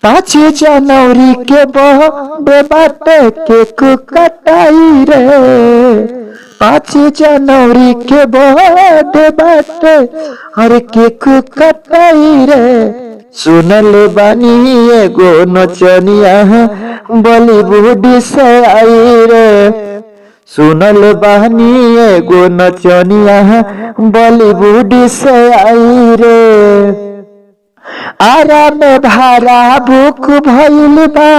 पाँच जनवरी के बर्थडे बाटे केक कटाई रे। 5 जनवरी के बर्थडे बाटे और केक कटाई रे। सुनल बानी एगो नचनिया बॉलीवुड से आई रे। सुनल बानी एगो नचनिया बॉलीवुड से आई रे। आरा में भारा भूख भइल बा,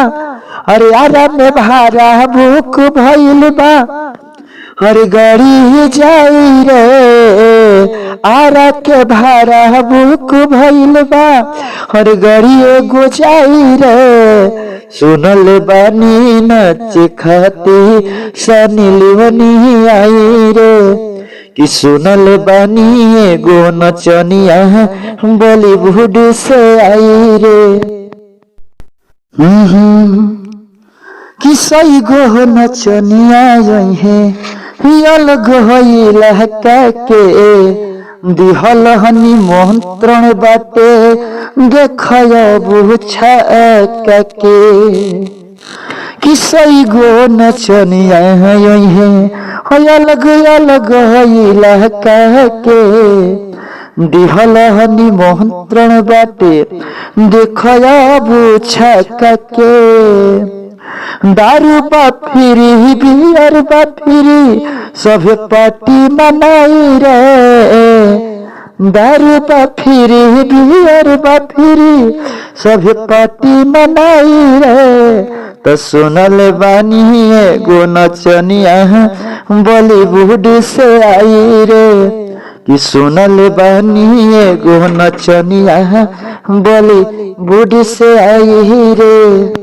अरे आरा में भारा भूख भइल बा, हर गाड़ी जाई रे। आरा के भारा भूख भइल बा, हर गाड़ी एगो जाई रे। सुनल बानी नच खाती सनी लियोनी आई रे। कि सुनल बानी एगो नचनिया बॉलीवुड से आई रे। कि सही गो नचनिया है अलग के दिहल हनी मंत्रण बाटे देखब छके। कि सही गो नचनिया है अलग अलग के दिहल हनी मंत्रण बाटे देखब छके। दारू बा फिरी बियर बा फिरी सब पार्टी मनाई रे। दारू बा फिरी बियर बा फिरी सब पार्टी मनाई रे। तो सुनल बानी एगो नचनिया बॉलीवुड से आई रे। कि सुनल बानी एगो नचनिया बॉलीवुड से आई रे।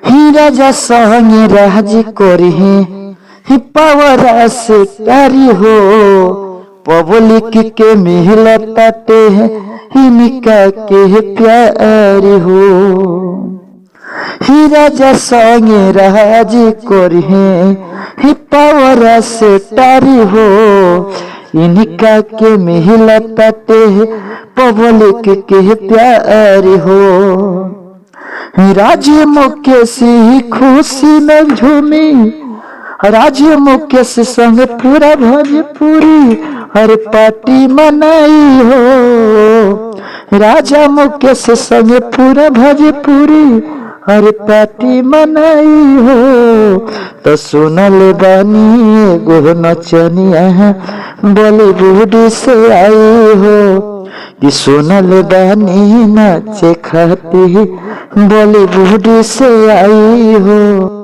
हीरा जा संगे राज करी ही पावर से तारी हो। पब्लिक के मिलताटे हिनका के प्यार हो। हीरा जा संगे राज करी ही पावर से तारी हो। इनका के मिलताटे पब्लिक के प्यार हो। राज मुकेश खुशी में झूमी, राज मुकेश संग पूरा भोजपुरी हर पार्टी मनाई हो। राजा मुकेश संग पूरा भोजपुरी हर पार्टी मनाई हो। तो सुनल बानी एगो नचनिया बॉलीवुड से आई हो। कि सुनल बानी नाचे खाती बॉलीवुड से आई हो।